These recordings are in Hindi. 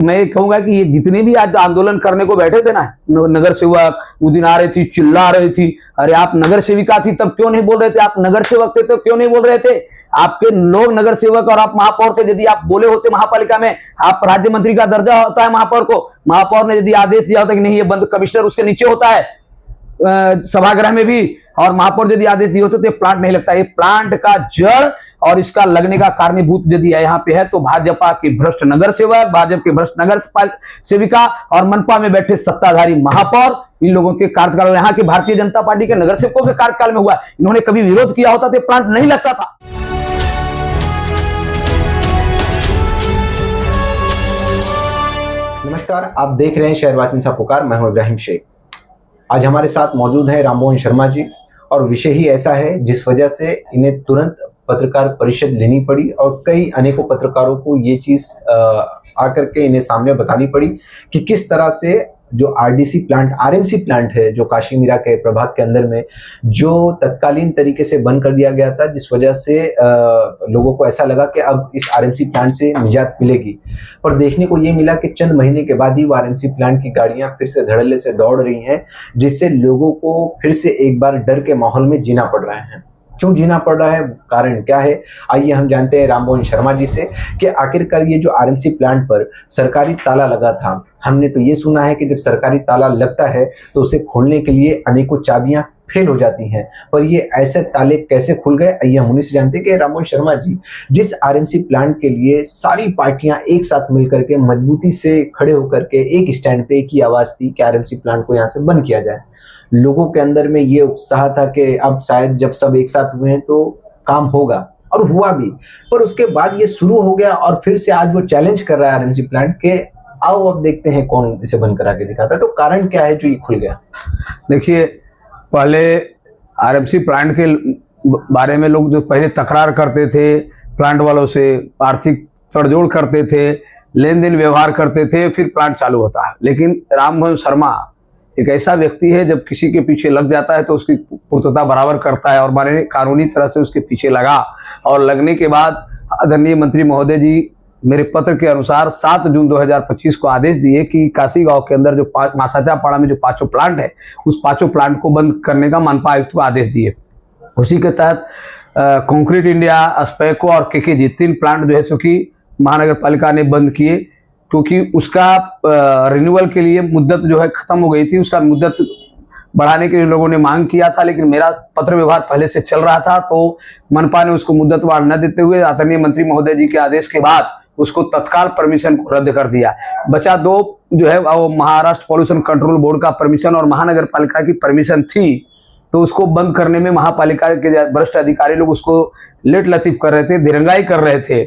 मैं ये कहूंगा कि ये जितने भी आज आंदोलन करने को बैठे थे ना, नगर सेवक उस दिन आ रही थी, चिल्ला रही थी, अरे आप नगर सेविका थी तब क्यों नहीं बोल रहे थे, आप नगर सेवक थे तो क्यों नहीं बोल रहे थे, आपके लोग नगर सेवक और आप महापौर थे, यदि आप बोले होते महापालिका में, आप राज्य मंत्री का दर्जा होता है महापौर को, महापौर ने यदि आदेश दिया होता कि नहीं ये बंद, कमिश्नर उसके नीचे होता है सभागृह में भी, और महापौर यदि आदेश दिए होते तो ये प्लांट नहीं लगता। ये प्लांट का जड़ और इसका लगने का कारणीभूत यदि यहाँ पे है तो भाजपा के भ्रष्ट नगर सेवक, भाजपा के भ्रष्ट नगर सेविका और मनपा में बैठे सत्ताधारी महापौर, इन लोगों के कार्यकाल, यहाँ के भारतीय जनता पार्टी के नगर सेवकों के कार्यकाल में हुआ। इन्होंने कभी विरोध किया होता तो प्लांट नहीं लगता था। नमस्कार, आप देख रहे हैं शहरवासी सा पुकार। मैं हूं इब्राहिम शेख। आज हमारे साथ मौजूद है राममोहन शर्मा जी, और विषय ही ऐसा है जिस वजह से इन्हें तुरंत पत्रकार परिषद लेनी पड़ी और कई अनेकों पत्रकारों को ये चीज आकर के इन्हें सामने बतानी पड़ी कि किस तरह से जो आरडीसी प्लांट, आरएमसी प्लांट है जो काशी मीरा के प्रभाग के अंदर में जो तत्कालीन तरीके से बंद कर दिया गया था, जिस वजह से लोगों को ऐसा लगा कि अब इस आरएमसी प्लांट से निजात मिलेगी, और देखने को ये मिला कि चंद महीने के बाद ही वो आरएमसी प्लांट की गाड़ियां फिर से धड़ल्ले से दौड़ रही हैं, जिससे लोगों को फिर से एक बार डर के माहौल में जीना पड़ रहा है। क्यों जीना पड़ रहा है, कारण क्या है, आइए हम जानते हैं राममोहन शर्मा जी से कि आखिरकार ये जो आरएमसी प्लांट पर सरकारी ताला लगा था, हमने तो ये सुना है कि जब सरकारी ताला लगता है तो उसे खोलने के लिए अनेकों चाबियां फेल हो जाती हैं, पर ये ऐसे ताले कैसे खुल गए, आइए हम उन्हीं से जानते हैं कि राममोहन शर्मा जी, जिस आरएमसी प्लांट के लिए सारी पार्टियां एक साथ मिलकर के मजबूती से खड़े होकर के एक स्टैंड पे एक ही आवाज थी कि आरएमसी प्लांट को यहाँ से बंद किया जाए, लोगों के अंदर में ये उत्साह था कि अब शायद जब सब एक साथ हुए हैं तो काम होगा, और हुआ भी, पर उसके बाद ये शुरू हो गया और फिर से आज वो चैलेंज कर रहा है आरएमसी प्लांट के आओ अब देखते हैं कौन इसे बंद करा के दिखाता है। तो कारण क्या है जो ये खुल गया? देखिए, पहले आरएमसी प्लांट के बारे में लोग जो पहले तकरार करते थे, प्लांट वालों से आर्थिक तड़जोड़ करते थे, लेन देन व्यवहार करते थे, फिर प्लांट चालू होता है। लेकिन राममोहन शर्मा एक ऐसा व्यक्ति है जब किसी के पीछे लग जाता है तो उसकी पूर्तता बराबर करता है, और मैंने कानूनी तरह से उसके पीछे लगा, और लगने के बाद आदरणीय मंत्री महोदय जी मेरे पत्र के अनुसार 7 जून 2025 को आदेश दिए कि काशी गांव के अंदर जो मासाचापाड़ा में जो 5 प्लांट है, उस 5 प्लांट को बंद करने का मनपा आयुक्त को आदेश दिए। उसी के तहत कंक्रीट इंडिया, अस्पेको और केकेजी 3 प्लांट जो है सो कि महानगर पालिका ने बंद किए, क्योंकि उसका रिन्यूअल के लिए मुद्दत जो है खत्म हो गई थी। उसका मुद्दत बढ़ाने के लिए लोगों ने मांग किया था, लेकिन मेरा पत्र व्यवहार पहले से चल रहा था, तो मनपा ने उसको मुद्दतवार न देते हुए आदरणीय मंत्री महोदय जी के आदेश के बाद उसको तत्काल परमिशन को रद्द कर दिया। बचा 2 जो है वो महाराष्ट्र पॉल्यूशन कंट्रोल बोर्ड का परमिशन और महानगर पालिका की परमिशन थी, तो उसको बंद करने में महापालिका के वरिष्ठ अधिकारी लोग उसको लेट लतीफ कर रहे थे, दिरंगाई कर रहे थे,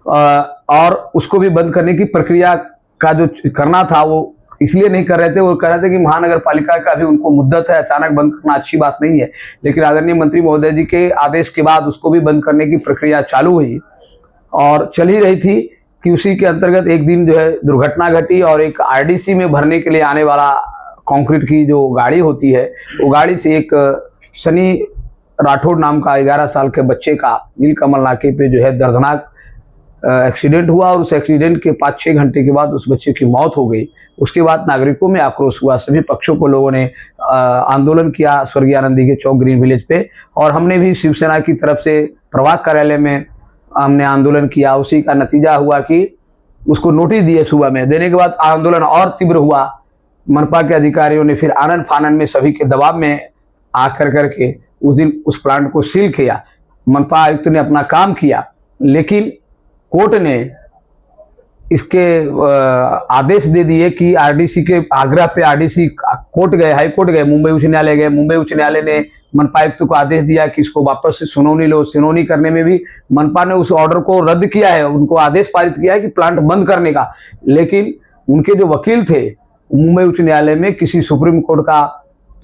और उसको भी बंद करने की प्रक्रिया का जो करना था वो इसलिए नहीं कर रहे थे, वो कह रहे थे कि महानगर पालिका का भी उनको मुद्दत है, अचानक बंद करना अच्छी बात नहीं है। लेकिन आदरणीय मंत्री महोदय जी के आदेश के बाद उसको भी बंद करने की प्रक्रिया चालू हुई और चल ही रही थी कि उसी के अंतर्गत एक दिन जो है दुर्घटना घटी, और एक आरडीसी में भरने के लिए आने वाला कंक्रीट की जो गाड़ी होती है, वो गाड़ी से एक सनी राठौड़ नाम का 11 साल के बच्चे का नीलकमल नाके पे जो है दर्दनाक एक्सीडेंट हुआ, और उस एक्सीडेंट के 5-6 घंटे के बाद उस बच्चे की मौत हो गई। उसके बाद नागरिकों में आक्रोश हुआ, सभी पक्षों को लोगों ने आंदोलन किया स्वर्गीय आनंदी के चौक ग्रीन विलेज पे, और हमने भी शिवसेना की तरफ से प्रभाग कार्यालय में हमने आंदोलन किया। उसी का नतीजा हुआ कि उसको नोटिस दिए सुबह में, देने के बाद आंदोलन और तीव्र हुआ। मनपा के अधिकारियों ने फिर आनन फानन में सभी के दबाव में आकर करके उस दिन उस प्लांट को सील किया। मनपा आयुक्त ने अपना काम किया, लेकिन कोर्ट ने इसके आदेश दे दिए कि आरडीसी के आग्रह पे आरडीसी कोर्ट गए, हाई कोर्ट गए, मुंबई उच्च न्यायालय गए। मुंबई उच्च न्यायालय ने मनपा आयुक्त को आदेश दिया कि इसको वापस से सुनौनी लो। सुनौनी करने में भी मनपा ने उस ऑर्डर को रद्द किया है, उनको आदेश पारित किया है कि प्लांट बंद करने का, लेकिन उनके जो वकील थे मुंबई उच्च न्यायालय में किसी सुप्रीम कोर्ट का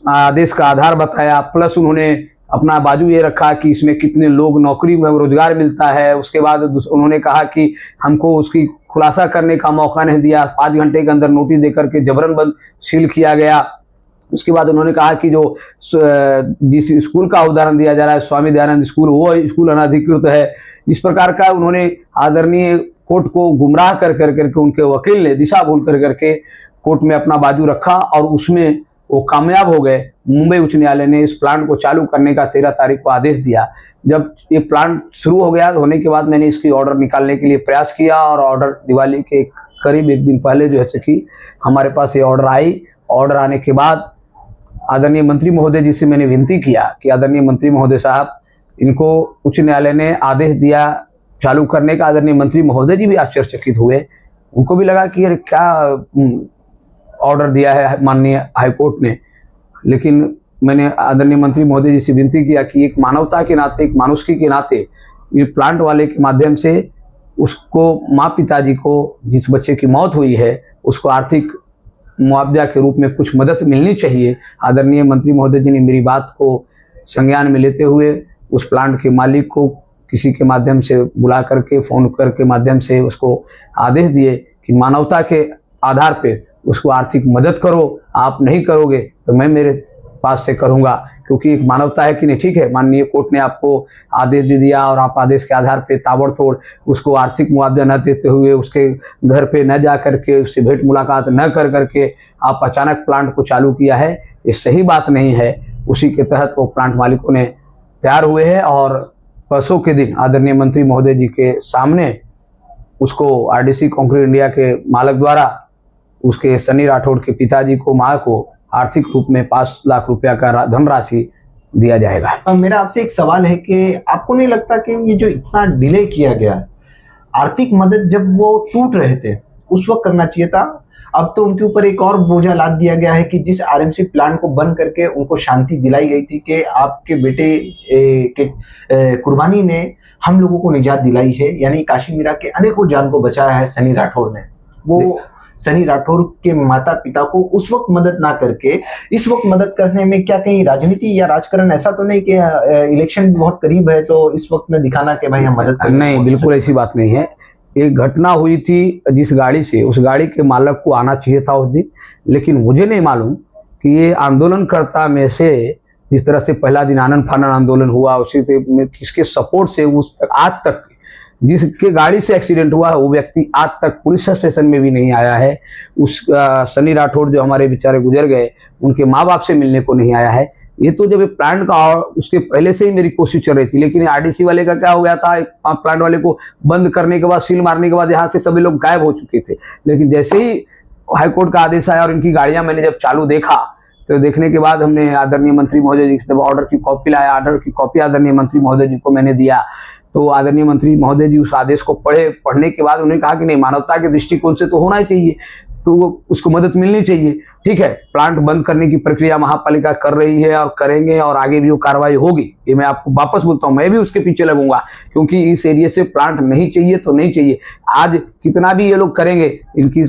आदेश का आधार बताया, प्लस उन्होंने अपना बाजू ये रखा कि इसमें कितने लोग नौकरी में रोजगार मिलता है। उसके बाद उन्होंने कहा कि हमको उसकी खुलासा करने का मौका नहीं दिया, 5 घंटे के अंदर नोटिस देकर के जबरन बंद सील किया गया। उसके बाद उन्होंने कहा कि जो जिस स्कूल का उदाहरण दिया जा रहा है स्वामी दयानंद स्कूल, वो स्कूल अनधिकृत है। इस प्रकार का उन्होंने आदरणीय कोर्ट को गुमराह कर करके उनके वकील ने दिशा भूल कर करके कोर्ट में अपना बाजू रखा और उसमें वो कामयाब हो गए। मुंबई उच्च न्यायालय ने इस प्लांट को चालू करने का 13 तारीख को आदेश दिया। जब ये प्लांट शुरू हो गया होने के बाद मैंने इसकी ऑर्डर निकालने के लिए प्रयास किया और ऑर्डर दिवाली के करीब एक दिन पहले जो है कि हमारे पास ये ऑर्डर आई। ऑर्डर आने के बाद आदरणीय मंत्री महोदय जी से मैंने विनती किया कि आदरणीय मंत्री महोदय साहब, इनको उच्च न्यायालय ने आदेश दिया चालू करने का। आदरणीय मंत्री महोदय जी भी आश्चर्यचकित हुए, उनको भी लगा कि अरे क्या ऑर्डर दिया है माननीय हाईकोर्ट ने। लेकिन मैंने आदरणीय मंत्री महोदय जी से विनती किया कि एक मानवता के नाते, एक मानुषिकी के नाते ये प्लांट वाले के माध्यम से उसको माँ पिताजी को जिस बच्चे की मौत हुई है उसको आर्थिक मुआवजा के रूप में कुछ मदद मिलनी चाहिए। आदरणीय मंत्री महोदय जी ने मेरी बात को संज्ञान में लेते हुए उस प्लांट के मालिक को किसी के माध्यम से बुला करके, फोन करके माध्यम से उसको आदेश दिए कि मानवता के आधार पे उसको आर्थिक मदद करो। आप नहीं करोगे तो मैं मेरे पास से करूंगा, क्योंकि एक मानवता है कि नहीं। ठीक है, माननीय कोर्ट ने आपको आदेश दे दिया और आप आदेश के आधार पे ताबड़तोड़ उसको आर्थिक मुआवजा न देते हुए, उसके घर पे न जा करके, उससे भेंट मुलाकात न कर करके आप अचानक प्लांट को चालू किया है, ये सही बात नहीं है। उसी के तहत वो प्लांट मालिकों ने तैयार हुए हैं और परसों के दिन आदरणीय मंत्री महोदय जी के सामने उसको आरडीसी कंक्रीट इंडिया के मालक द्वारा उसके सनी राठौड़ के पिताजी को, मां को आर्थिक रूप में 5 लाख रुपया का धनराशि दिया जाएगा। मेरा आपसे एक सवाल है कि आपको नहीं लगता कि ये जो इतना डिले किया गया, आर्थिक मदद जब वो टूट रहे थे उस वक्त करना चाहिए था? अब तो उनके ऊपर एक और बोझा लाद दिया गया है कि जिस आरएमसी प्लांट को बंद करके उनको शांति दिलाई गई थी कि आपके बेटे के कुर्बानी ने हम लोगों को निजात दिलाई है, यानी काशी मीरा के अनेकों जान को बचाया है सनी राठौड़ ने। वो सनी राठौड़ के माता पिता को उस वक्त मदद ना करके इस वक्त मदद करने में क्या कहीं राजनीति या राजकारण ऐसा तो नहीं कि इलेक्शन बहुत करीब है तो इस वक्त में दिखाना कि भाई हम मदद करें? नहीं, बिल्कुल ऐसी बात नहीं है। एक घटना हुई थी जिस गाड़ी से, उस गाड़ी के मालक को आना चाहिए था उस दिन, लेकिन मुझे नहीं मालूम कि ये आंदोलनकर्ता में से जिस तरह से पहला दिन आनंद फानन आंदोलन हुआ उसी से किसके सपोर्ट से उस आज तक जिसके गाड़ी से एक्सीडेंट हुआ है वो व्यक्ति आज तक पुलिस स्टेशन में भी नहीं आया है। उस सनी राठौड़ जो हमारे बेचारे गुजर गए, उनके माँ बाप से मिलने को नहीं आया है। ये तो जब प्लांट का उसके पहले से ही मेरी कोशिश चल रही थी, लेकिन आरडीसी वाले का क्या हो गया था, प्लांट वाले को बंद करने के बाद, सील मारने के बाद यहाँ से सभी लोग गायब हो चुके थे। लेकिन जैसे ही हाईकोर्ट का आदेश आया और इनकी गाड़ियां मैंने जब चालू देखा तो देखने के बाद हमने आदरणीय मंत्री महोदय जी से ऑर्डर की कॉपी लाया। ऑर्डर की कॉपी आदरणीय मंत्री महोदय जी को मैंने दिया तो आदरणीय मंत्री महोदय जी उस आदेश को पढ़ने के बाद उन्होंने कहा कि नहीं, मानवता के दृष्टिकोण से तो होना ही चाहिए, तो उसको मदद मिलनी चाहिए। ठीक है, प्लांट बंद करने की प्रक्रिया महापालिका कर रही है और करेंगे और आगे भी वो कार्रवाई होगी। ये मैं आपको वापस बोलता हूँ, मैं भी उसके पीछे लगूंगा, क्योंकि इस एरिया से प्लांट नहीं चाहिए तो नहीं चाहिए। आज कितना भी ये लोग करेंगे, इनकी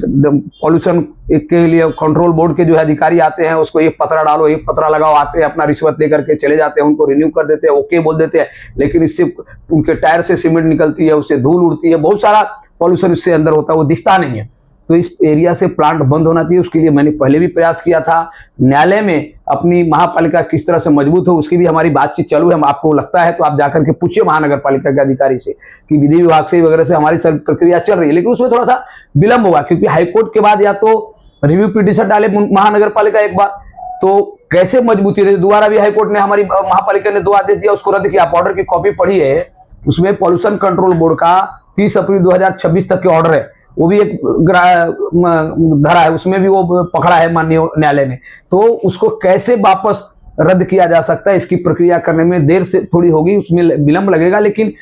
पॉल्यूशन के लिए कंट्रोल बोर्ड के जो है अधिकारी आते हैं, उसको एक पतरा डालो, एक पतरा लगाओ, आते हैं अपना रिश्वत लेकर के चले जाते हैं, उनको रिन्यू कर देते हैं, ओके बोल देते हैं, लेकिन इससे उनके टायर से सीमेंट निकलती है, उससे धूल उड़ती है, बहुत सारा पॉल्यूशन इससे अंदर होता है, वो दिखता नहीं है। तो इस एरिया से प्लांट बंद होना चाहिए। उसके लिए मैंने पहले भी प्रयास किया था। न्यायालय में अपनी महापालिका किस तरह से मजबूत हो उसकी भी हमारी बातचीत चालू है। आपको लगता है तो आप जाकर के पूछिए महानगर पालिका के अधिकारी से कि विधि विभाग से वगैरह से हमारी सब प्रक्रिया चल रही है, लेकिन उसमें थोड़ा सा विलंब होगा, क्योंकि हाईकोर्ट के बाद या तो रिव्यू पिटीशन डाले महानगर पालिका एक बार, तो कैसे मजबूती रहे। दोबारा भी हाईकोर्ट ने, हमारी महापालिका ने 2 आदेश दिया, उसको रद्द किया। आप ऑर्डर की कॉपी पढ़ी है, उसमें पॉल्यूशन कंट्रोल बोर्ड का 30 अप्रैल 2026 तक के ऑर्डर है, वो भी एक धरा है, उसमें भी वो पकड़ा है माननीय न्यायालय ने। तो उसको कैसे वापस रद्द किया जा सकता है, इसकी प्रक्रिया करने में देर से थोड़ी होगी, उसमें विलंब लगेगा, लेकिन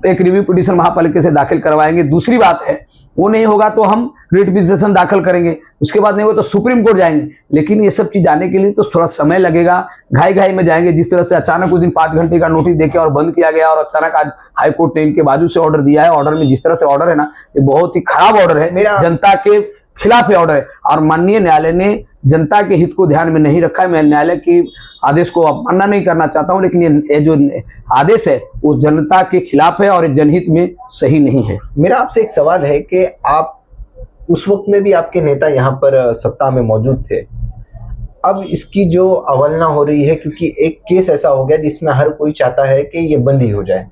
एक रिव्यू पिटीशन महापालिका से दाखिल करवाएंगे। दूसरी बात है, वो नहीं होगा तो हम रिट पिटीशन दाखिल करेंगे, उसके बाद नहीं होगा तो सुप्रीम कोर्ट जाएंगे। लेकिन ये सब चीज जाने के लिए तो थोड़ा समय लगेगा, घाई में जाएंगे। जिस तरह से अचानक उस दिन 5 घंटे का नोटिस देके और बंद किया गया, और अचानक आज हाईकोर्ट ने इनके बाजू से ऑर्डर दिया है। ऑर्डर में जिस तरह से ऑर्डर है ना, ये बहुत ही खराब ऑर्डर है, जनता के खिलाफ है ऑर्डर है, और माननीय न्यायालय ने जनता के हित को ध्यान में नहीं रखा है। मैं न्यायालय की आदेश को अवमानना नहीं करना चाहता हूं, लेकिन ये जो आदेश है वो जनता के खिलाफ है और जनहित में सही नहीं है। मेरा आपसे एक सवाल है कि आप उस वक्त में भी आपके नेता यहाँ पर सत्ता में मौजूद थे, अब इसकी जो अवहेलना हो रही है, क्योंकि एक केस ऐसा हो गया जिसमें हर कोई चाहता है कि ये बंद ही हो जाए,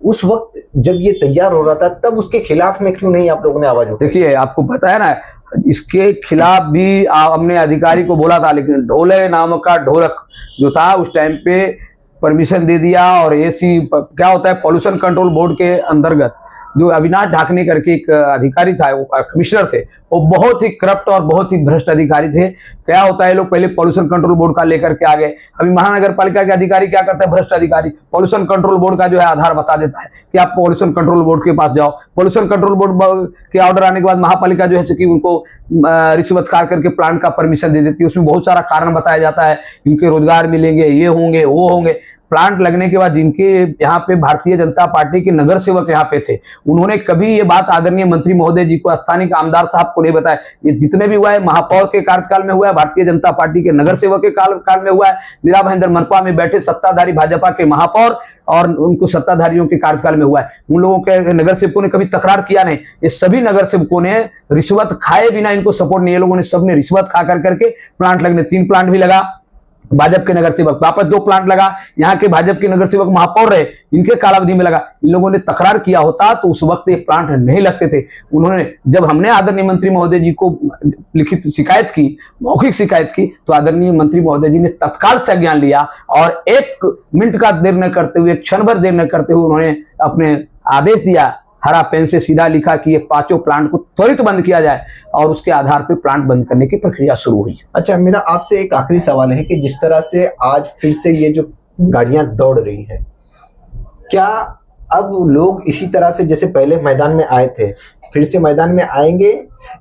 उस वक्त जब ये तैयार हो रहा था तब उसके खिलाफ में क्यों नहीं आप लोगों ने आवाज उठाई? देखिए, आपको पता है ना, इसके खिलाफ भी हमने अधिकारी को बोला था, लेकिन ढोले नाम का ढोलक जो था उस टाइम पे परमिशन दे दिया। और एसी क्या होता है, पॉल्यूशन कंट्रोल बोर्ड के अंतर्गत जो अविनाश ढाकने करके एक अधिकारी था, वो कमिश्नर थे, वो बहुत ही करप्ट और बहुत ही भ्रष्ट अधिकारी थे। क्या होता है, लोग पहले पॉल्यूशन कंट्रोल बोर्ड का लेकर के आ गए। अभी महानगर पालिका के अधिकारी क्या करते हैं, भ्रष्ट अधिकारी पॉल्यूशन कंट्रोल बोर्ड का जो है आधार बता देता है कि आप पॉल्यूशन कंट्रोल बोर्ड के पास जाओ। पॉल्यूशन कंट्रोल बोर्ड के ऑर्डर आने के बाद महापालिका जो है कि उनको रिश्वत खा करके प्लांट का परमिशन दे देती है। उसमें बहुत सारा कारण बताया जाता है, इनके रोजगार मिलेंगे, ये होंगे, वो होंगे। प्लांट लगने के बाद जिनके यहाँ पे भारतीय जनता पार्टी के नगर सेवक यहाँ पे थे, उन्होंने कभी ये बात आदरणीय मंत्री महोदय जी को, स्थानीय आमदार साहब को नहीं बताया। ये जितने भी हुआ है, महापौर के कार्यकाल में हुआ है, भारतीय जनता पार्टी के नगर सेवक के काल में हुआ है, मीरा भाईंदर मनपा में बैठे सत्ताधारी भाजपा के महापौर और उनको सत्ताधारियों के कार्यकाल में हुआ है। उन लोगों के नगर सेवकों ने कभी तकरार किया नहीं। ये सभी नगर सेवकों ने रिश्वत खाए बिना इनको सपोर्ट नहीं, ये लोगों ने सबने रिश्वत खा करके प्लांट लगने, 3 प्लांट भी लगा भाजपा के नगर सेवक, वापस 2 प्लांट लगा, यहाँ के भाजपा के नगर सेवक महापौर रहे, इनके कालावधि में लगा। इन लोगों ने तकरार किया होता तो उस वक्त ये प्लांट नहीं लगते थे। उन्होंने, जब हमने आदरणीय मंत्री महोदय जी को लिखित शिकायत की, मौखिक शिकायत की, तो आदरणीय मंत्री महोदय जी ने तत्काल संज्ञान लिया और 1 मिनट का देर न करते हुए, क्षण भर देर न करते हुए उन्होंने अपने आदेश दिया, हरा पेन से सीधा लिखा कि ये 5 प्लांट को त्वरित बंद किया जाए और उसके आधार पर प्लांट बंद करने की प्रक्रिया शुरू हुई। अच्छा, मेरा आपसे एक आखिरी सवाल है कि जिस तरह से आज फिर से ये जो गाड़ियां दौड़ रही हैं, क्या अब लोग इसी तरह से जैसे पहले मैदान में आए थे फिर से मैदान में आएंगे,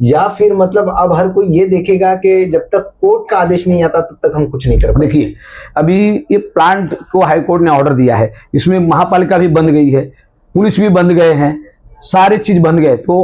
या फिर मतलब अब हर कोई ये देखेगा कि जब तक कोर्ट का आदेश नहीं आता तब तक हम कुछ नहीं कर पाएंगे? देखिए, अभी ये प्लांट को हाईकोर्ट ने ऑर्डर दिया है, इसमें महापालिका भी बंद गई है, पुलिस भी बंद गए हैं, सारे चीज बंद गए। तो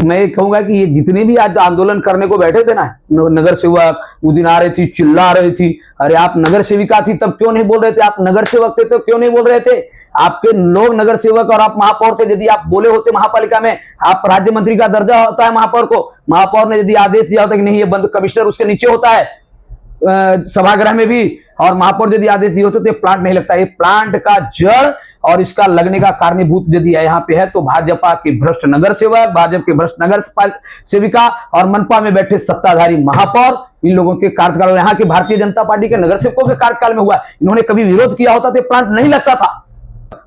मैं कहूंगा कि ये जितने भी आज आंदोलन करने को बैठे थे ना, नगर सेवक उस दिन आ रही थी, चिल्ला रही थी, अरे आप नगर सेविका थी तब क्यों नहीं बोल रहे थे, आप नगर सेवक थे तो क्यों नहीं बोल रहे थे, आपके लोग नगर सेवक और आप महापौर थे, यदि आप बोले होते महापालिका में, आप राज्य मंत्री का दर्जा होता है महापौर को, महापौर ने यदि आदेश दिया होता कि नहीं ये बंद, कमिश्नर उसके नीचे होता है सभागृह में भी, और महापौर यदि आदेश दिए होते तो प्लांट नहीं लगता। ये प्लांट का जड़ और इसका लगने का कारणीभूत यदि यहाँ पे है तो भाजपा के भ्रष्ट नगर सेवक, भाजपा के भ्रष्ट नगर सेविका और मनपा में बैठे सत्ताधारी महापौर, इन लोगों के कार्यकाल, यहाँ के भारतीय जनता पार्टी के नगर सेवकों के कार्यकाल में हुआ। इन्होंने कभी विरोध किया होता तो प्लांट नहीं लगता था।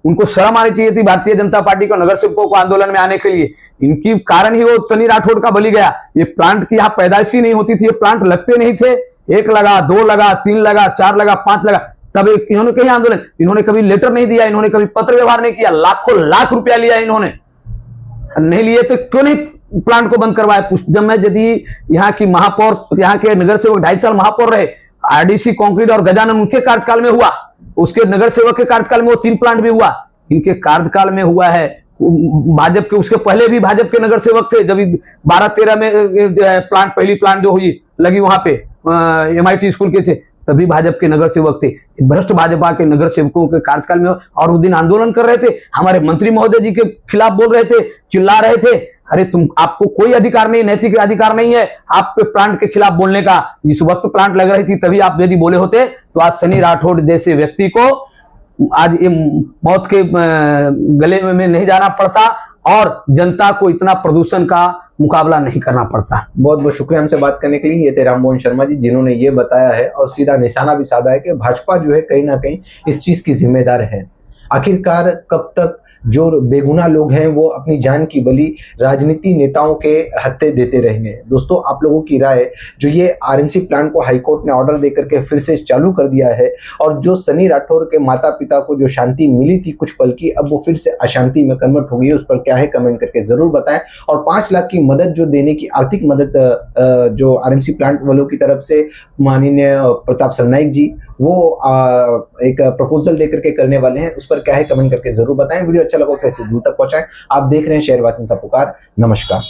उनको शर्म आनी चाहिए थी भारतीय जनता पार्टी को, नगर सेवकों को आंदोलन में आने के लिए। इनकी कारण ही वो सनी राठौड़ का बलि गया। ये प्लांट की यहाँ पैदाइश ही नहीं होती थी, ये प्लांट लगते नहीं थे। 1 लगा, 2 लगा, 3 लगा, 4 लगा, 5 लगा, तब इन्होंने कहीं आंदोलन, इन्होंने कभी लेटर नहीं दिया, इन्होंने कभी पत्र व्यवहार नहीं किया, लाखों लाख रुपया लिया इन्होंने, नहीं लिए तो क्यों नहीं प्लांट को बंद करवाया। जब मैं यदि यहाँ की महापौर, यहाँ के नगर सेवक 2.5 साल महापौर रहे, आरडीसी कंक्रीट और गजानन उनके कार्यकाल में हुआ, उसके नगर सेवक के कार्यकाल में वो 3 प्लांट भी हुआ, इनके कार्यकाल में हुआ है। भाजपा के, उसके पहले भी भाजपा के नगर सेवक थे, जब 12-13 में प्लांट, पहली प्लांट जो हुई लगी वहां पे MIT स्कूल के थे, तभी भाजपा के नगर सेवक थे। भ्रष्ट भाजपा के नगर सेवकों के कार्यकाल में, और उस दिन आंदोलन कर रहे थे, हमारे मंत्री महोदय जी के खिलाफ बोल रहे थे, चिल्ला रहे थे, अरे आपको कोई अधिकार नहीं, नैतिक अधिकार नहीं है आप पे प्लांट के खिलाफ बोलने का। जिस वक्त प्लांट लग रही थी तभी आप यदि बोले होते तो आज सनी राठौड़ जैसे व्यक्ति को आज ये मौत के गले में नहीं जाना पड़ता और जनता को इतना प्रदूषण का मुकाबला नहीं करना पड़ता। बहुत बहुत शुक्रिया हमसे बात करने के लिए। ये थे राममोहन शर्मा जी, जिन्होंने ये बताया है और सीधा निशाना भी साधा है कि भाजपा जो है कहीं ना कहीं इस चीज की जिम्मेदार है। आखिरकार कब तक जो बेगुनाह लोग हैं वो अपनी जान की बलि राजनीति नेताओं के हत्थे देते रहेंगे। दोस्तों, आप लोगों की राय, जो ये आरएमसी प्लांट को हाईकोर्ट ने ऑर्डर देकर के फिर से चालू कर दिया है और जो सनी राठौर के माता पिता को जो शांति मिली थी कुछ पल की, अब वो फिर से अशांति में कन्वर्ट हो गई है, उस पर क्या है कमेंट करके जरूर बताएं। और 5 लाख की मदद जो देने की आर्थिक मदद जो आरएमसी प्लांट वालों की तरफ से माननीय प्रताप सरनाईक जी वो एक प्रपोजल देकर के करने वाले हैं, उस पर क्या है कमेंट करके जरूर बताएं। वीडियो अच्छा लगा तो इसे दूर तक पहुंचाएं। आप देख रहे हैं शहरवासी का पुकार। नमस्कार।